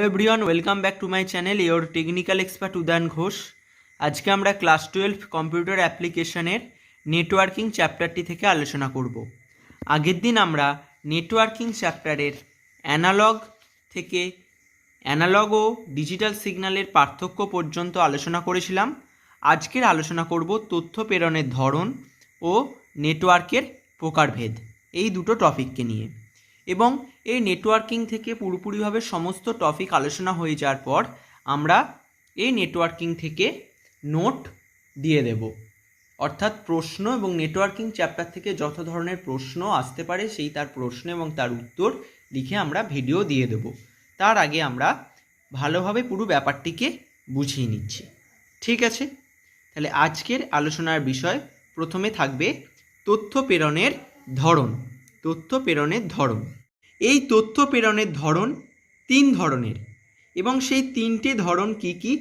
Hello everyone, welcome back to my channel your technical expert Udayan Ghosh. আজকে আমরা class 12 computer অ্যাপ্লিকেশনের networking চ্যাপ্টারটি থেকে আলোচনা করব। আগের দিন আমরা নেটওয়ার্কিং চ্যাপ্টারের অ্যানালগ ও ডিজিটাল সিগন্যালের পার্থক্য পর্যন্ত আলোচনা করেছিলাম। আজকের আলোচনা করব তথ্য প্রেরণের ধরন ও নেটওয়ার্কের প্রকারভেদ, এই দুটো টপিককে নিয়ে। এবং এই নেটওয়ার্কিং থেকে পুরোপুরিভাবে সমস্ত টপিক আলোচনা হয়ে যাওয়ার পর আমরা এই নেটওয়ার্কিং থেকে নোট দিয়ে দেব, অর্থাৎ প্রশ্ন এবং নেটওয়ার্কিং চ্যাপ্টার থেকে যত ধরনের প্রশ্ন আসতে পারে সেই তার প্রশ্ন এবং তার উত্তর লিখে আমরা ভিডিও দিয়ে দেব। তার আগে আমরা ভালোভাবে পুরো ব্যাপারটিকে বুঝিয়ে নিচ্ছি, ঠিক আছে? তাহলে আজকের আলোচনার বিষয় প্রথমে থাকবে তথ্য প্রেরণের ধরন। তথ্য প্রেরণের ধরন, এই তথ্য প্রেরণের ধরন তিন ধরনের, এবং সেই তিনটে ধরন কি কি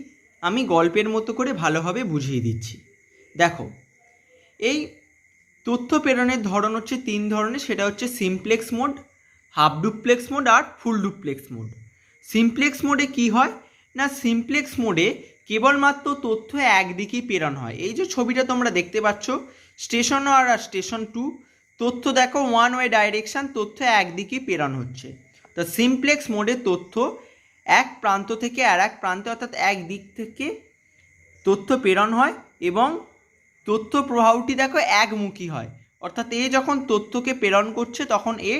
আমি গল্পের মতো করে ভালোভাবে বুঝিয়ে দিচ্ছি। দেখো, এই তথ্য প্রেরণের ধরন হচ্ছে তিন ধরনের, সেটা হচ্ছে simplex mode, half duplex mode আর ফুল ডুপ্লেক্স মোড। সিমপ্লেক্স মোডে কি হয় না, সিমপ্লেক্স মোডে কেবলমাত্র তথ্য একদিকেই প্রেরণ হয়। এই যে ছবিটা তোমরা দেখতে পাচ্ছ, স্টেশন 1 আর স্টেশন 2, তথ্য দেখো ওয়ান ওয়ে ডাইরেকশান, তথ্য একদিকেই প্রেরণ হচ্ছে। তো সিমপ্লেক্স মোডে তথ্য এক প্রান্ত থেকে আর এক প্রান্তে, অর্থাৎ এক দিক থেকে তথ্য প্রেরণ হয় এবং তথ্য প্রবাহটি দেখো একমুখী হয়, অর্থাৎ এ যখন তথ্যকে প্রেরণ করছে তখন এ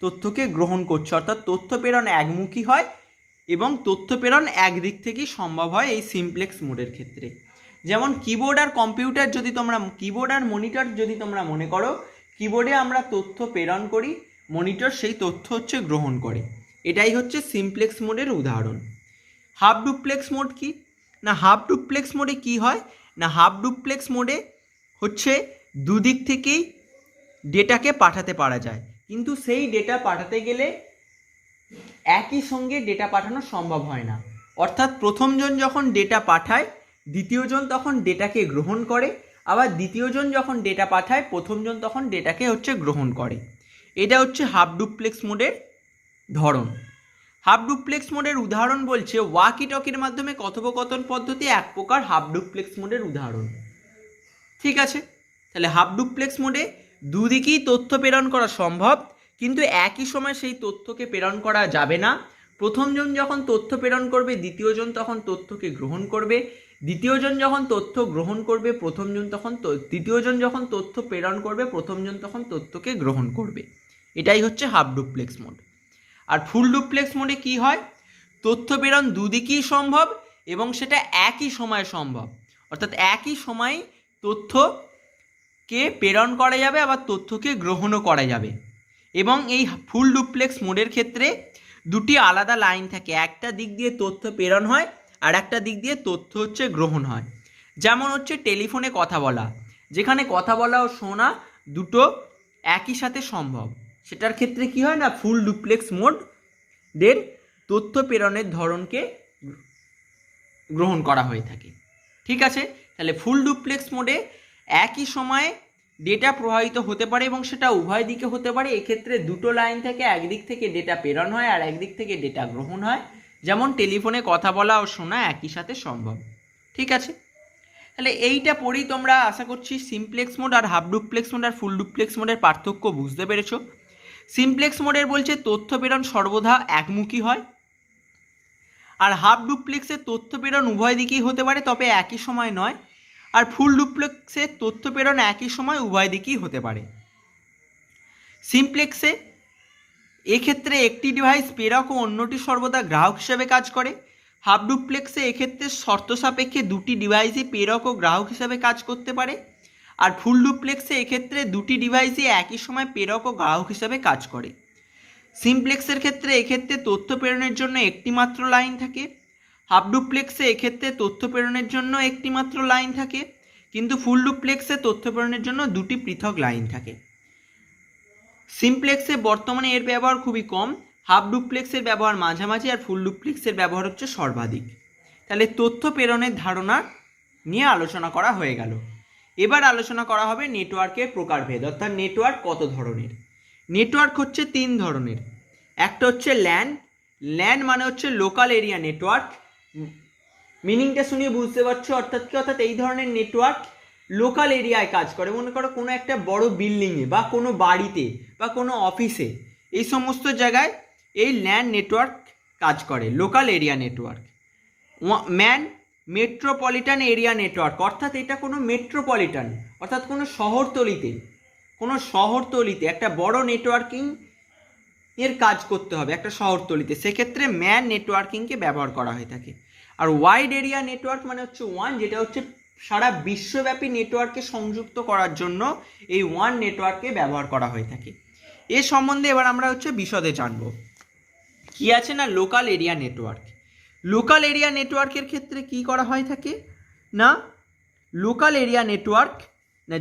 তথ্যকে গ্রহণ করছে, অর্থাৎ তথ্য প্রেরণ একমুখী হয় এবং তথ্য প্রেরণ একদিক থেকেই সম্ভব হয় এই সিমপ্লেক্স মোডের ক্ষেত্রে। যেমন কিবোর্ড আর কম্পিউটার যদি তোমরা, কিবোর্ড আর মনিটর যদি তোমরা মনে করো, কিবোর্ডে আমরা তথ্য প্রেরণ করি, মনিটর সেই তথ্য হচ্ছে গ্রহণ করে। এটাই হচ্ছে সিমপ্লেক্স মোডের উদাহরণ। হাফ ডুপ্লেক্স মোড কি না, হাফ ডুপ্লেক্স মোডে কি হয় না, হাফ ডুপ্লেক্স মোডে হচ্ছে দুদিক থেকেই ডেটাকে পাঠাতে পারা যায়, কিন্তু সেই ডেটা পাঠাতে গেলে একই সঙ্গে ডেটা পাঠানো সম্ভব হয় না। অর্থাৎ প্রথমজন যখন ডেটা পাঠায়, দ্বিতীয়জন তখন ডেটাকে গ্রহণ করে, আবার দ্বিতীয়জন যখন ডেটা পাঠায়, প্রথমজন তখন ডেটাকে হচ্ছে গ্রহণ করে। এটা হচ্ছে হাফ ডুপ্লেক্স মোডের ধরন। হাফ ডুপ্লেক্স মোডের উদাহরণ বলছে ওয়াকি টকির মাধ্যমে কথোপকথন পদ্ধতি এক প্রকার হাফ ডুপ্লেক্স মোডের উদাহরণ, ঠিক আছে? তাহলে হাফ ডুপ্লেক্স মোডে দুদিকেই তথ্য প্রেরণ করা সম্ভব, কিন্তু একই সময় সেই তথ্যকে প্রেরণ করা যাবে না। প্রথমজন যখন তথ্য প্রেরণ করবে, দ্বিতীয়জন তখন তথ্যকে গ্রহণ করবে, দ্বিতীয়জন যখন তথ্য গ্রহণ করবে, দ্বিতীয়জন যখন তথ্য প্রেরণ করবে, প্রথমজন তখন তথ্যকে গ্রহণ করবে। এটাই হচ্ছে হাফ ডুপ্লেক্স মোড। আর ফুল ডুপ্লেক্স মোডে কি হয়, তথ্য প্রেরণ দুদিকেই সম্ভব এবং সেটা একই সময়ে সম্ভব, অর্থাৎ একই সময়ে তথ্যকে প্রেরণ করা যাবে, আবার তথ্যকে গ্রহণও করা যাবে। এবং এই ফুল ডুপ্লেক্স মোডের ক্ষেত্রে দুটি আলাদা লাইন থাকে, একটা দিক দিয়ে তথ্য প্রেরণ হয় আর একটা দিক দিয়ে তথ্য হচ্ছে গ্রহণ হয়। যেমন হচ্ছে টেলিফোনে কথা বলা, যেখানে কথা বলা ও শোনা দুটো একই সাথে সম্ভব, সেটার ক্ষেত্রে কি হয় না, ফুল ডুপ্লেক্স মোডের তথ্য প্রেরণের ধরনকে গ্রহণ করা হয়ে থাকে, ঠিক আছে? তাহলে ফুল ডুপ্লেক্স মোডে একই সময়ে ডেটা প্রবাহিত হতে পারে এবং সেটা উভয় দিকে হতে পারে। এক্ষেত্রে দুটো লাইন থেকে একদিক থেকে ডেটা প্রেরণ হয় আর একদিক থেকে ডেটা গ্রহণ হয়, যেমন টেলিফোনে কথা বলা ও শোনা একই সাথে সম্ভব, ঠিক আছে? তাহলে এইটা পড়েই তোমরা আশা করছি সিমপ্লেক্স মোড আর হাফ ডুপ্লেক্স মোড আর ফুল ডুপ্লেক্স মোডের পার্থক্য বুঝতে পেরেছো। সিমপ্লেক্স মোডের বলছে তথ্য প্রেরণ সর্বদা একমুখী হয়, আর হাফ ডুপ্লেক্সের তথ্য প্রেরণ উভয় দিকেই হতে পারে, তবে একই সময় নয়। আর ফুল ডুপ্লেক্সের তথ্য প্রেরণ একই সময় উভয় দিকেই হতে পারে। সিমপ্লেক্সে এক্ষেত্রে একটি ডিভাইস প্রেরক ও অন্যটি সর্বদা গ্রাহক হিসেবে কাজ করে। হাফ ডুপ্লেক্সে এক্ষেত্রে শর্ত সাপেক্ষে দুটি ডিভাইসই প্রেরক ও গ্রাহক হিসেবে কাজ করতে পারে। আর ফুল ডুপ্লেক্সে এক্ষেত্রে দুটি ডিভাইসই একই সময় প্রেরক ও গ্রাহক হিসেবে কাজ করে। সিমপ্লেক্সের ক্ষেত্রে এক্ষেত্রে তথ্য প্রেরণের জন্য একটি মাত্র লাইন থাকে, হাফ ডুপ্লেক্সে এক্ষেত্রে তথ্য প্রেরণের জন্য একটি মাত্র লাইন থাকে, কিন্তু ফুল ডুপ্লেক্সে তথ্য প্রেরণের জন্য দুটি পৃথক লাইন থাকে। সিমপ্লেক্সে বর্তমানে এর ব্যবহার খুবই কম, হাফ ডুপ্লেক্সের ব্যবহার মাঝামাঝি, আর ফুল ডুপ্লেক্সের ব্যবহার হচ্ছে সর্বাধিক। তাহলে তথ্য প্রেরণের ধারণা নিয়ে আলোচনা করা হয়ে গেল। এবার আলোচনা করা হবে নেটওয়ার্কের প্রকারভেদ, অর্থাৎ নেটওয়ার্ক কত ধরনের। নেটওয়ার্ক হচ্ছে তিন ধরনের, একটা হচ্ছে ল্যান, ল্যান মানে হচ্ছে লোকাল এরিয়া নেটওয়ার্ক। মিনিংটা শুনিয়ে বুঝতে পারছো, অর্থাৎ কি, অর্থাৎ এই ধরনের নেটওয়ার্ক লোকাল এরিয়ায় কাজ করে। মনে করো কোনো একটা বড় বিল্ডিংয়ে বা কোনো বাড়িতে বা কোনো অফিসে, এই সমস্ত জায়গায় এই ল্যান নেটওয়ার্ক কাজ করে, local area network. Man metropolitan area network, অর্থাৎ এটা কোনো মেট্রোপলিটন, অর্থাৎ কোনো শহরতলিতে একটা বড় নেটওয়ার্কিং এর কাজ করতে হবে একটা শহরতলিতে, সেক্ষেত্রে ম্যান নেটওয়ার্কিংকে ব্যবহার করা হয়ে থাকে। আর ওয়াইড এরিয়া নেটওয়ার্ক মানে হচ্ছে ওয়ান, যেটা হচ্ছে সারা বিশ্বব্যাপী নেটওয়ার্ককে সংযুক্ত করার জন্য এই ওয়ান নেটওয়ার্ককে ব্যবহার করা হয়ে থাকে। এ সম্বন্ধে এবার আমরা হচ্ছে বিশদে জানব। কি আছে না local area network. Local area নেটওয়ার্কের ক্ষেত্রে কি করা হয়ে থাকে না, লোকাল এরিয়া নেটওয়ার্ক না,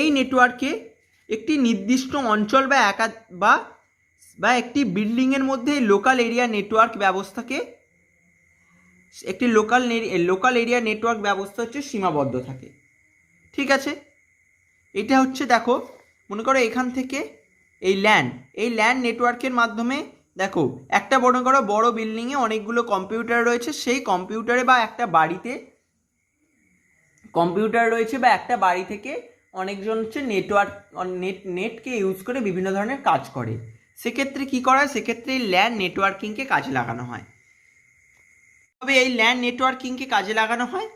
এই নেটওয়ার্কে একটি নির্দিষ্ট অঞ্চল বা একটি বিল্ডিংয়ের মধ্যে লোকাল এরিয়া নেটওয়ার্ক ব্যবস্থাকে, একটি লোকাল এরিয়া নেটওয়ার্ক ব্যবস্থা হচ্ছে সীমাবদ্ধ থাকে। ঠিক আছে, এটা হচ্ছে দেখো, মনে করো এখান থেকে এই ল্যান নেটওয়ার্কের মাধ্যমে দেখো একটা মনে করো বড় বিল্ডিংয়ে অনেকগুলো কম্পিউটার রয়েছে, সেই কম্পিউটারে বা একটা বাড়িতে কম্পিউটার রয়েছে, বা একটা বাড়ি থেকে অনেকজন হচ্ছে নেটকে ইউজ করে বিভিন্ন ধরনের কাজ করে। সেক্ষেত্রে কি করা হয়, সেক্ষেত্রে এই ল্যান নেটওয়ার্কিংকে কাজে লাগানো হয়। তবে এই ল্যান নেটওয়ার্কিংকে কাজে লাগানো হয়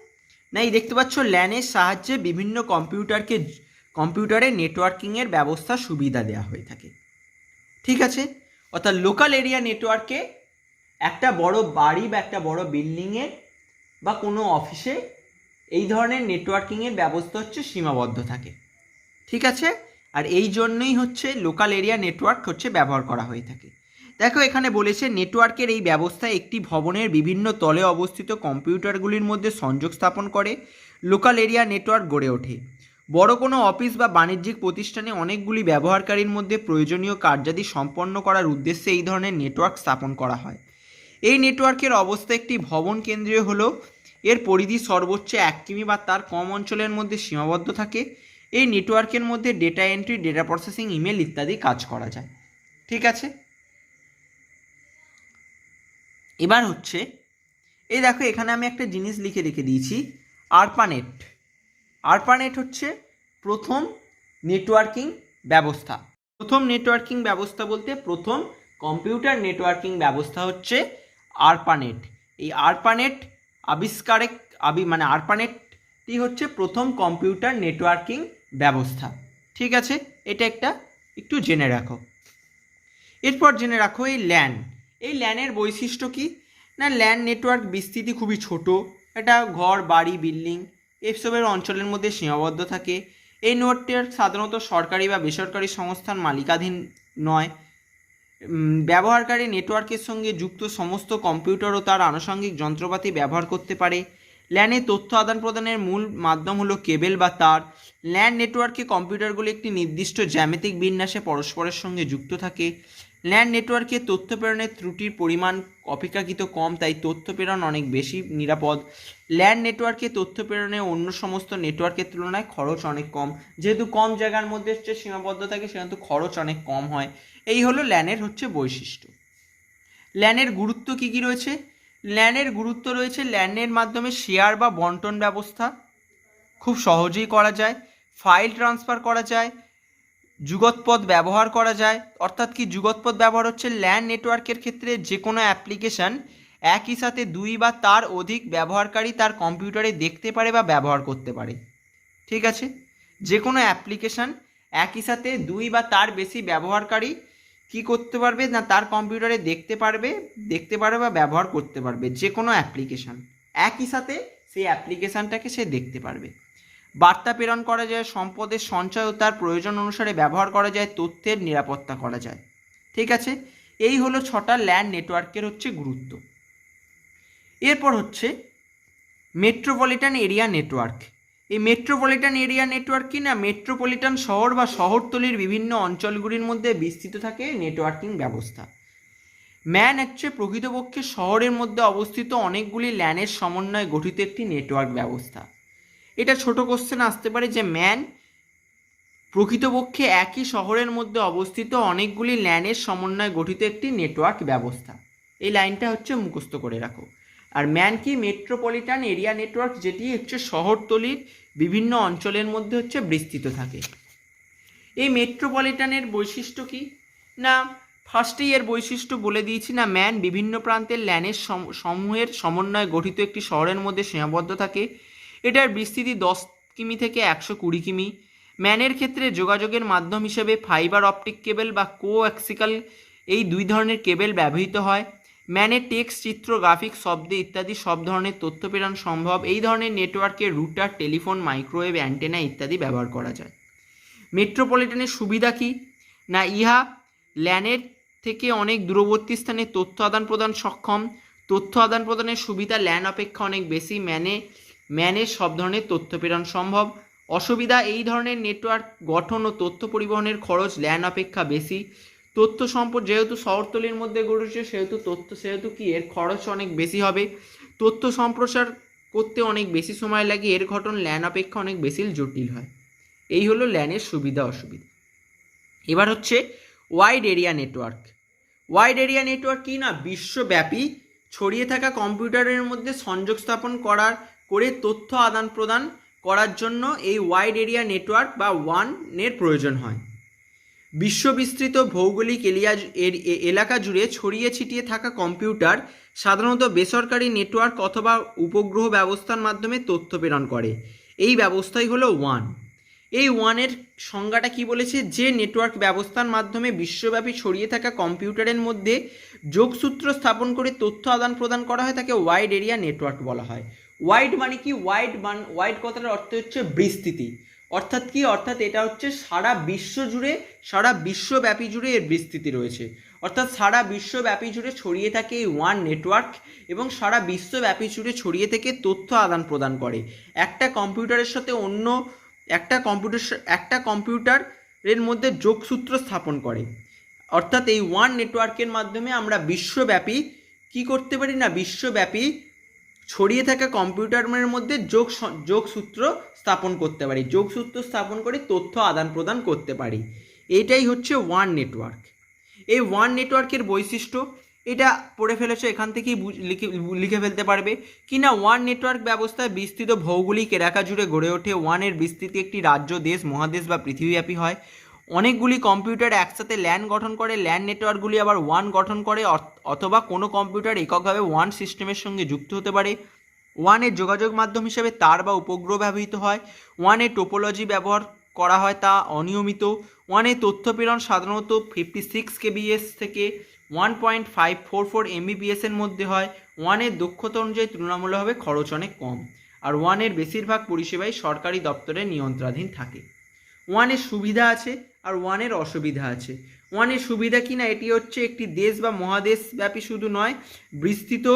না, এই দেখতে পাচ্ছ ল্যানের সাহায্যে বিভিন্ন কম্পিউটারে নেটওয়ার্কিংয়ের ব্যবস্থা সুবিধা দেওয়া হয়ে থাকে। ঠিক আছে, অর্থাৎ লোকাল এরিয়া নেটওয়ার্কে একটা বড় বাড়ি বা একটা বড় বিল্ডিংয়ে বা কোনো অফিসে এই ধরনের নেটওয়ার্কিংয়ের ব্যবস্থা হচ্ছে সীমাবদ্ধ থাকে। ঠিক আছে, আর এই জন্যই হচ্ছে লোকাল এরিয়া নেটওয়ার্ক হচ্ছে ব্যবহার করা হয়ে থাকে। দেখো এখানে বলেছে নেটওয়ার্কের এই ব্যবস্থা একটি ভবনের বিভিন্ন তলে অবস্থিত কম্পিউটারগুলির মধ্যে সংযোগ স্থাপন করে লোকাল এরিয়া নেটওয়ার্ক গড়ে ওঠে। বড় কোনো অফিস বা বাণিজ্যিক প্রতিষ্ঠানে অনেকগুলি ব্যবহারকারীর মধ্যে প্রয়োজনীয় কার্যাদি সম্পন্ন করার উদ্দেশ্যে এই ধরনের নেটওয়ার্ক স্থাপন করা হয়। এই নেটওয়ার্কের অবস্থা একটি ভবন কেন্দ্রীয় হলো এর পরিধি সর্বোচ্চ 1 কিমি বা তার কম অঞ্চলের মধ্যে সীমাবদ্ধ থাকে। এই নেটওয়ার্কের মধ্যে data entry, data processing, email ইত্যাদি কাজ করা যায়। ঠিক আছে, এবার হচ্ছে এই দেখো এখানে আমি একটা জিনিস লিখে রেখে দিয়েছি, আরপানেট হচ্ছে প্রথম নেটওয়ার্কিং ব্যবস্থা। বলতে প্রথম কম্পিউটার নেটওয়ার্কিং ব্যবস্থা হচ্ছে আরপানেট। এই আরপানেট আরপানেটটি হচ্ছে প্রথম কম্পিউটার নেটওয়ার্কিং ব্যবস্থা। ঠিক আছে, এটা একটু জেনে রাখো। এরপর জেনে রাখো এই ল্যানের বৈশিষ্ট্য কি না, ল্যান নেটওয়ার্ক বিস্তৃতি খুবই ছোট, এটা ঘর, বাড়ি, বিল্ডিং এসবের অঞ্চলের মধ্যে সীমাবদ্ধ থাকে। এই নেটওয়ার্ক সাধারণত সরকারি বা বেসরকারি সংস্থার মালিকাধীন নয়। ব্যবহারকারী নেটওয়ার্কের সঙ্গে যুক্ত সমস্ত কম্পিউটার ও তার আনুষঙ্গিক যন্ত্রপাতি ব্যবহার করতে পারে। ল্যানে তথ্য আদান প্রদানের মূল মাধ্যম হলো কেবেল বা তার। ল্যান নেটওয়ার্কে কম্পিউটারগুলি একটি নির্দিষ্ট জ্যামিতিক বিন্যাসে পরস্পরের সঙ্গে যুক্ত থাকে। ল্যান নেটওয়ার্কে তথ্য প্রেরণের ত্রুটির পরিমাণ অপেক্ষাকৃত কম, তাই তথ্য প্রেরণ অনেক বেশি নিরাপদ। ল্যান নেটওয়ার্কে তথ্য প্রেরণে অন্য সমস্ত নেটওয়ার্কের তুলনায় খরচ অনেক কম, যেহেতু কম জায়গার মধ্যে হচ্ছে সীমাবদ্ধ থাকে, সেহেতু খরচ অনেক কম হয়। এই হলো ল্যানের হচ্ছে বৈশিষ্ট্য। ল্যানের গুরুত্ব কী কী রয়েছে? ল্যানের গুরুত্ব রয়েছে, ল্যানের মাধ্যমে শেয়ার বা বন্টন ব্যবস্থা খুব সহজেই করা যায়, ফাইল ট্রান্সফার করা যায়, যুগৎপদ ব্যবহার করা যায়। অর্থাৎ কি যুগৎপদ ব্যবহার হচ্ছে ল্যান নেটওয়ার্কের ক্ষেত্রে যে কোনো অ্যাপ্লিকেশান একই সাথে 2 বা তার অধিক ব্যবহারকারী তার কম্পিউটারে দেখতে পারে বা ব্যবহার করতে পারে। ঠিক আছে, যে কোনো অ্যাপ্লিকেশান একই সাথে 2 বা তার বেশি ব্যবহারকারী কি করতে পারবে না, তার কম্পিউটারে দেখতে পারবে বা ব্যবহার করতে পারবে। যে কোনো অ্যাপ্লিকেশান একই সাথে সেই অ্যাপ্লিকেশানটাকে সে দেখতে পারবে। বার্তা প্রেরণ করা যায়, সম্পদের সঞ্চয় ও তার প্রয়োজন অনুসারে ব্যবহার করা যায়, তথ্যের নিরাপত্তা করা যায়। ঠিক আছে, এই হলো 6টা ল্যান নেটওয়ার্কের হচ্ছে গুরুত্ব। এরপর হচ্ছে মেট্রোপলিটন এরিয়া নেটওয়ার্ক। এই মেট্রোপলিটন এরিয়া নেটওয়ার্ক কি না, মেট্রোপলিটন শহর বা শহরতলির বিভিন্ন অঞ্চলগুলির মধ্যে বিস্তৃত থাকে নেটওয়ার্কিং ব্যবস্থা। ম্যান হচ্ছে প্রকৃতপক্ষে শহরের মধ্যে অবস্থিত অনেকগুলি ল্যানের সমন্বয়ে গঠিত একটি নেটওয়ার্ক ব্যবস্থা। এটা ছোট কোশ্চেন আসতে পারে যে ম্যান প্রকৃতপক্ষে একই শহরের মধ্যে অবস্থিত অনেকগুলি ল্যানের সমন্বয়ে গঠিত একটি নেটওয়ার্ক ব্যবস্থা। এই লাইনটা হচ্ছে মুখস্থ করে রাখো। আর ম্যান কি? মেট্রোপলিটন এরিয়া নেটওয়ার্ক, যেটি হচ্ছে শহরতলির বিভিন্ন অঞ্চলের মধ্যে হচ্ছে বিস্তৃত থাকে। এই মেট্রোপলিটনের বৈশিষ্ট্য কি না, ফার্স্টেই এর বৈশিষ্ট্য বলে দিয়েছি না, ম্যান বিভিন্ন প্রান্তের ল্যানের সমূহের সমন্বয়ে গঠিত একটি শহরের মধ্যে সীমাবদ্ধ থাকে। এটার বিস্তৃতি 10 কিমি থেকে 120 কিমি। ম্যানের ক্ষেত্রে যোগাযোগের মাধ্যম হিসেবে ফাইবার অপটিক কেবল বা কোঅ্যাক্সিয়াল এই দুই ধরনের কেবল ব্যবহৃত হয়। ম্যানে টেক্সট, চিত্র, গ্রাফিক্স, শব্দ ইত্যাদি সব ধরনের তথ্য প্রেরণ সম্ভব। এই ধরনের নেটওয়ার্কে রুটার, টেলিফোন, মাইক্রোওয়েভ অ্যান্টেনা ইত্যাদি ব্যবহার করা যায়। মেট্রোপলিটনের সুবিধা কি না, ইহা ল্যানের থেকে অনেক দূরবর্তী স্থানে তথ্য আদান প্রদান সক্ষম। তথ্য আদান প্রদানের সুবিধা ল্যান অপেক্ষা অনেক বেশি। ম্যানে সব ধরনের তথ্য প্রেরণ সম্ভব। অসুবিধা, এই ধরনের নেটওয়ার্ক গঠন ও তথ্য পরিবহনের খরচ ল্যান অপেক্ষা বেশি। তথ্য সম্পদ, যেহেতু শহরতলির মধ্যে গড়েছে সেহেতু কি এর খরচ অনেক বেশি হবে। তথ্য সম্প্রসার করতে অনেক বেশি সময় লাগে। এর গঠন ল্যান অপেক্ষা অনেক বেশি জটিল হয়। এই হলো ল্যানের সুবিধা অসুবিধা। এবার হচ্ছে wide area network. Wide area network কি না, বিশ্বব্যাপী ছড়িয়ে থাকা কম্পিউটারের মধ্যে সংযোগ স্থাপন করে তথ্য আদান প্রদান করার জন্য এই ওয়াইড এরিয়া নেটওয়ার্ক বা ওয়ানের প্রয়োজন হয়। বিশ্ববিস্তৃত ভৌগোলিক এলাকা জুড়ে ছড়িয়ে ছিটিয়ে থাকা কম্পিউটার সাধারণত বেসরকারি নেটওয়ার্ক অথবা উপগ্রহ ব্যবস্থার মাধ্যমে তথ্য প্রেরণ করে। এই ব্যবস্থাই হলো ওয়ান। এই ওয়ানের সংজ্ঞাটা কি বলেছে, যে নেটওয়ার্ক ব্যবস্থার মাধ্যমে বিশ্বব্যাপী ছড়িয়ে থাকা কম্পিউটারের মধ্যে যোগসূত্র স্থাপন করে তথ্য আদান প্রদান করা হয় তাকে ওয়াইড এরিয়া নেটওয়ার্ক বলা হয়। ওয়াইড মানে কি? ওয়াইড কথাটার অর্থ হচ্ছে বিস্তৃতি। অর্থাৎ কি? অর্থাৎ এটা হচ্ছে সারা বিশ্বব্যাপী জুড়ে এর বিস্তৃতি রয়েছে। অর্থাৎ সারা বিশ্বব্যাপী জুড়ে ছড়িয়ে থাকে এই ওয়ান নেটওয়ার্ক এবং সারা বিশ্বব্যাপী জুড়ে ছড়িয়ে থেকে তথ্য আদান প্রদান করে। একটা কম্পিউটারের সাথে অন্য একটা কম্পিউটারের মধ্যে যোগসূত্র স্থাপন করে। অর্থাৎ এই ওয়ান নেটওয়ার্কের মাধ্যমে আমরা বিশ্বব্যাপী কি করতে পারি না, বিশ্বব্যাপী ছড়িয়ে থাকা কম্পিউটারের মধ্যে যোগসূত্র স্থাপন করতে পারি, যোগসূত্র স্থাপন করে তথ্য আদান প্রদান করতে পারি। এটাই হচ্ছে ওয়ান নেটওয়ার্ক। এই ওয়ান নেটওয়ার্কের বৈশিষ্ট্য এটা পড়ে ফেলেছো, এখান থেকেই লিখে ফেলতে পারবে কি না। ওয়ান নেটওয়ার্ক ব্যবস্থায় বিস্তৃত ভৌগোলিক এলাকা জুড়ে গড়ে ওঠে। ওয়ানের বিস্তৃতি একটি রাজ্য, দেশ, মহাদেশ বা পৃথিবীব্যাপী হয়। অনেকগুলি কম্পিউটার একসাথে ল্যান গঠন করে। ল্যান নেটওয়ার্কগুলি আবার ওয়ান গঠন করে, অথবা কোনো কম্পিউটার এককভাবে ওয়ান সিস্টেমের সঙ্গে যুক্ত হতে পারে। ওয়ানের যোগাযোগ মাধ্যম হিসেবে তার বা উপগ্রহ ব্যবহৃত হয়। ওয়ানের টোপোলজি ব্যবহার করা হয় তা অনিয়মিত। ওয়ানের তথ্য প্রেরণ সাধারণত 56 kbps থেকে 1.544 mbps এর মধ্যে হয়। ওয়ানের দক্ষতা অনুযায়ী তুলনামূলকভাবে খরচ অনেক কম। আর ওয়ানের বেশিরভাগ পরিষেবাই সরকারি দপ্তরের নিয়ন্ত্রণাধীন থাকে। ওয়ানের সুবিধা আছে আর ওয়ানের অসুবিধা আছে। ওয়ানের সুবিধা কি না, এটি হচ্ছে একটি দেশ বা মহাদেশ ব্যাপী শুধু নয়, বিস্তৃত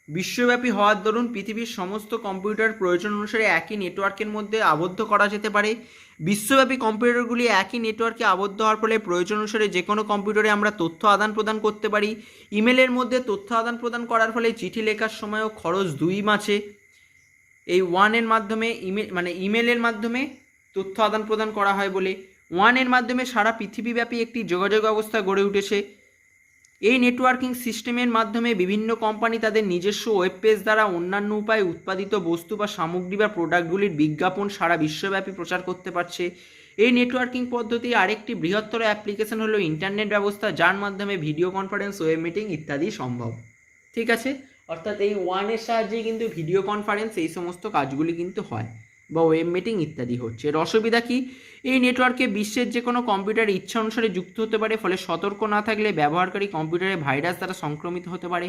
বিশ্বব্যাপী হওয়ার দরুন পৃথিবীর সমস্ত কম্পিউটার প্রয়োজন অনুসারে একই নেটওয়ার্কের মধ্যে আবদ্ধ করা যেতে পারে। বিশ্বব্যাপী কম্পিউটারগুলি একই নেটওয়ার্কে আবদ্ধ হওয়ার ফলে প্রয়োজন অনুসারে যে কোনো কম্পিউটারে আমরা তথ্য আদান প্রদান করতে পারি। ইমেলের মধ্যে তথ্য আদান প্রদান করার ফলে চিঠি লেখার সময়ও খরচ 2 বাঁচে। এই ওয়ানের মাধ্যমে ইমেলের মাধ্যমে তথ্য আদান প্রদান করা হয় বলে ওয়ানের মাধ্যমে সারা পৃথিবীব্যাপী একটি যোগাযোগ ব্যবস্থা গড়ে উঠেছে। এই নেটওয়ার্কিং সিস্টেমের মাধ্যমে বিভিন্ন কোম্পানি তাদের নিজস্ব ওয়েব পেজ দ্বারা অন্যান্য উপায়ে উৎপাদিত বস্তু বা সামগ্রী বা প্রোডাক্টগুলির বিজ্ঞাপন সারা বিশ্বব্যাপী প্রচার করতে পারছে। এই নেটওয়ার্কিং পদ্ধতির আরেকটি বৃহত্তর অ্যাপ্লিকেশন হলো ইন্টারনেট ব্যবস্থা, যার মাধ্যমে ভিডিও কনফারেন্স, ওয়েব মিটিং ইত্যাদি সম্ভব। ঠিক আছে, অর্থাৎ এই ওয়ানের সাহায্যে কিন্তু ভিডিও কনফারেন্স এই সমস্ত কাজগুলি কিন্তু হয় বা ওয়েব মিটিং ইত্যাদি হচ্ছে। এর অসুবিধা কি? এই নেটওয়ার্কে বিশ্বের যে কোনো কম্পিউটার ইচ্ছা অনুসারে যুক্ত হতে পারে, ফলে সতর্ক না থাকলে ব্যবহারকারী কম্পিউটারে ভাইরাস দ্বারা সংক্রমিত হতে পারে।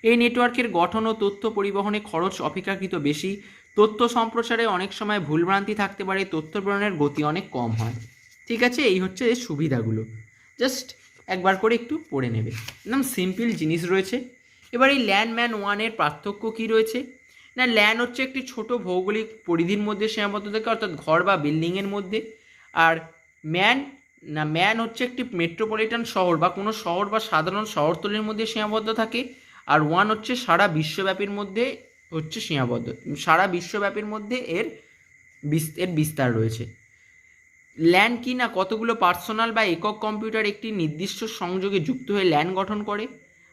এই নেটওয়ার্কের গঠন ও তথ্য পরিবহনে খরচ অপেক্ষাকৃত বেশি। তথ্য সম্প্রচারে অনেক সময় ভুলভ্রান্তি থাকতে পারে। তথ্য প্রেরণের গতি অনেক কম হয়। ঠিক আছে, এই হচ্ছে এর সুবিধাগুলো। জাস্ট একবার করে একটু পড়ে নেবে, একদম সিম্পল জিনিস রয়েছে। এবার এই ল্যান ম্যান ওয়ানের পার্থক্য কী রয়েছে না, ল্যান হচ্ছে একটি ছোট ভৌগোলিক পরিধির মধ্যে সীমাবদ্ধ থাকে, অর্থাৎ ঘর বা বিল্ডিংয়ের মধ্যে। আর ম্যান হচ্ছে একটি মেট্রোপলিটন শহর বা কোনো শহর বা সাধারণ শহরতলির মধ্যে সীমাবদ্ধ থাকে। আর ওয়ান হচ্ছে সারা বিশ্বব্যাপীর মধ্যে হচ্ছে সীমাবদ্ধ, সারা বিশ্বব্যাপীর মধ্যে এর বিস্তার রয়েছে। ল্যান কি না, কতগুলো পার্সোনাল বা একক কম্পিউটার একটি নির্দিষ্ট সংযোগে যুক্ত হয়ে ল্যান গঠন করে।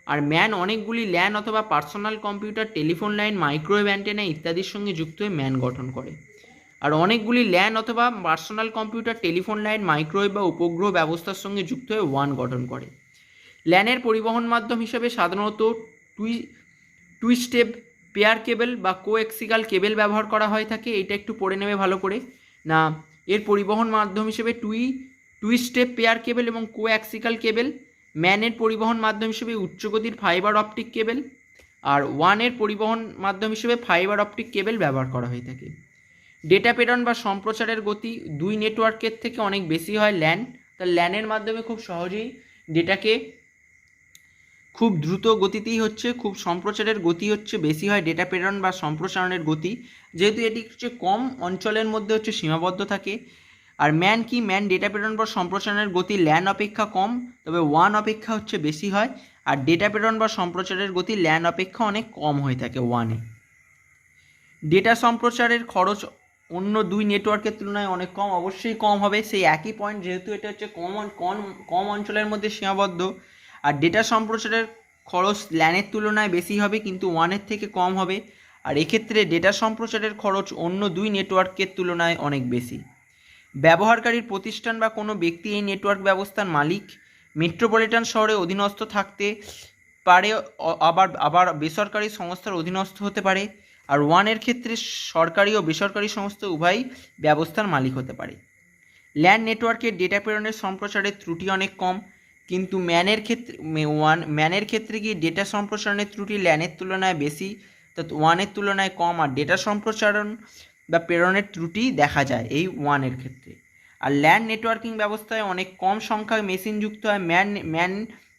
আর ম্যান অনেকগুলি ল্যান অথবা personal computer, telephone line, microwave antenna ইত্যাদির সঙ্গে যুক্ত হয়ে ম্যান গঠন করে। আর অনেকগুলি ল্যান অথবা personal computer, telephone line, microwave বা উপগ্রহ ব্যবস্থার সঙ্গে যুক্ত হয়ে ওয়ান গঠন করে। ল্যানের পরিবহন মাধ্যম হিসেবে সাধারণত টুইস্টেপ পেয়ার কেবল বা কোএক্সিয়াল কেবল ব্যবহার করা হয়ে থাকে। এটা একটু পড়ে নেবে ভালো করে না। এর পরিবহন মাধ্যম হিসেবে টুইস্টেপ পেয়ার কেবল এবং কোএক্সিয়াল কেবল। ম্যানের পরিবহন মাধ্যম হিসেবে উচ্চগতির ফাইবার অপটিক কেবল। আর ওয়ানের পরিবহন মাধ্যম হিসেবে ফাইবার অপটিক কেবল ব্যবহার করা হয়ে থাকে। ডেটা প্রেরণ বা সম্প্রচারের গতি দুই নেটওয়ার্কের থেকে অনেক বেশি হয় ল্যান। তার ল্যানের মাধ্যমে খুব সহজেই ডেটাকে খুব দ্রুত গতিতেই হচ্ছে, খুব সম্প্রচারের গতি হচ্ছে বেশি হয় ডেটা প্রেরণ বা সম্প্রসারণের গতি, যেহেতু এটি হচ্ছে কম অঞ্চলের মধ্যে হচ্ছে সীমাবদ্ধ থাকে। আর ম্যান কি, ম্যান ডেটা প্রেরণ বা সম্প্রসারণের গতি ল্যান অপেক্ষা কম, তবে ওয়ান অপেক্ষা হচ্ছে বেশি হয়। আর ডেটা প্রেরণ বা সম্প্রচারের গতি ল্যান অপেক্ষা অনেক কম হয়ে থাকে ওয়ানে। ডেটা সম্প্রচারের খরচ অন্য দুই নেটওয়ার্কের তুলনায় অনেক কম, অবশ্যই কম হবে, সেই একই পয়েন্ট, যেহেতু এটা হচ্ছে কম অঞ্চলের মধ্যে সীমাবদ্ধ। আর ডেটা সম্প্রচারের খরচ ল্যানের তুলনায় বেশি হবে কিন্তু ওয়ানের থেকে কম হবে। আর এক্ষেত্রে ডেটা সম্প্রচারের খরচ অন্য দুই নেটওয়ার্কের তুলনায় অনেক বেশি। ব্যবহারকারীর প্রতিষ্ঠান বা কোনো ব্যক্তি এই নেটওয়ার্ক ব্যবস্থার মালিক। মেট্রোপলিটন শহরে অধীনস্থ থাকতে পারে, আবার বেসরকারি সংস্থার অধীনস্থ হতে পারে। আর ওয়ানের ক্ষেত্রে সরকারি ও বেসরকারি সংস্থা উভয়ই ব্যবস্থার মালিক হতে পারে। ল্যান নেটওয়ার্কের ডেটা প্রেরণের সম্প্রচারের ত্রুটি অনেক কম, কিন্তু ম্যানের ক্ষেত্রে কি ডেটা সম্প্রসারণের ত্রুটি ল্যানের তুলনায় বেশি, তো ওয়ানের তুলনায় কম। আর ডেটা সম্প্রসারণ বা প্রেরণের ত্রুটি দেখা যায় এই ওয়ানের ক্ষেত্রে। আর ল্যান নেটওয়ার্কিং ব্যবস্থায় অনেক কম সংখ্যায় মেশিন যুক্ত হয়। ম্যান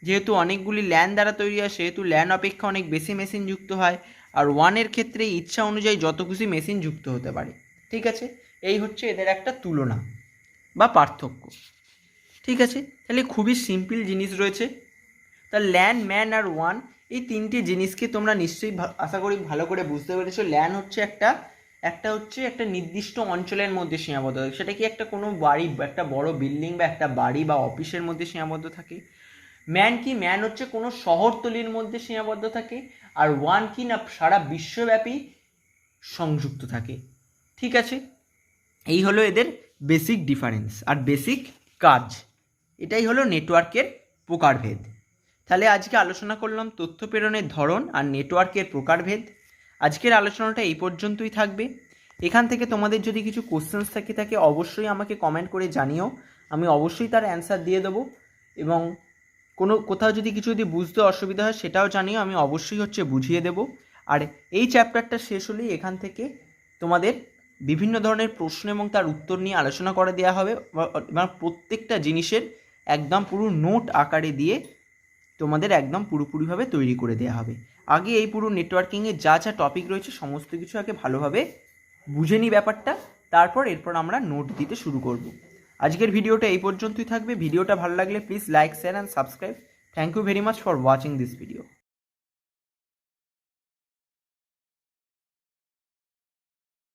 যেহেতু অনেকগুলি ল্যান দ্বারা তৈরি হয়, সেহেতু ল্যান অপেক্ষা অনেক বেশি মেশিন যুক্ত হয়। আর ওয়ানের ক্ষেত্রে ইচ্ছা অনুযায়ী যত খুশি মেশিন যুক্ত হতে পারে। ঠিক আছে, এই হচ্ছে এদের একটা তুলনা বা পার্থক্য। ঠিক আছে, তাহলে খুবই সিম্পল জিনিস রয়েছে। তা ল্যান, ম্যান আর ওয়ান, এই তিনটে জিনিসকে তোমরা নিশ্চয়ই আশা করি ভালো করে বুঝতে পেরেছো। ল্যান হচ্ছে একটা নির্দিষ্ট অঞ্চলের মধ্যে সীমাবদ্ধ থাকে, সেটা কি একটা কোনো বাড়ি, একটা বড় বিল্ডিং বা একটা বাড়ি বা অফিসের মধ্যে সীমাবদ্ধ থাকে। ম্যান কি, ম্যান হচ্ছে কোনো শহরতলির মধ্যে সীমাবদ্ধ থাকে। আর ওয়ান কি না, সারা বিশ্বব্যাপী সংযুক্ত থাকে। ঠিক আছে, এই হলো এদের বেসিক ডিফারেন্স আর বেসিক কাজ। এটাই হলো নেটওয়ার্কের প্রকারভেদ। তাহলে আজকে আলোচনা করলাম তথ্য প্রেরণের ধরন আর নেটওয়ার্কের প্রকারভেদ। আজকের আলোচনাটা এই পর্যন্তই থাকবে। এখান থেকে তোমাদের যদি কিছু কোশ্চেন্স থাকে অবশ্যই আমাকে কমেন্ট করে জানিও, আমি অবশ্যই তার অ্যান্সার দিয়ে দেবো। এবং কোথাও যদি কিছু বুঝতে অসুবিধা হয় সেটাও জানিও, আমি অবশ্যই বুঝিয়ে দেবো। আর এই চ্যাপ্টারটা শেষ হলেই এখান থেকে তোমাদের বিভিন্ন ধরনের প্রশ্ন এবং তার উত্তর নিয়ে আলোচনা করে দেওয়া হবে, এবং প্রত্যেকটা জিনিসের একদম পুরো নোট আকারে দিয়ে তোমাদের একদম পুরোপুরিভাবে তৈরি করে দেওয়া হবে। আগে এই পুরো নেটওয়ার্কিংয়ে যা যা টপিক রয়েছে সমস্ত কিছু আগে ভালোভাবে বুঝে নিই ব্যাপারটা, এরপর আমরা নোট দিতে শুরু করব। আজকের ভিডিওটা এই পর্যন্তই থাকবে। ভিডিওটা ভালো লাগলে please like, share and subscribe. Thank you very much for watching this video.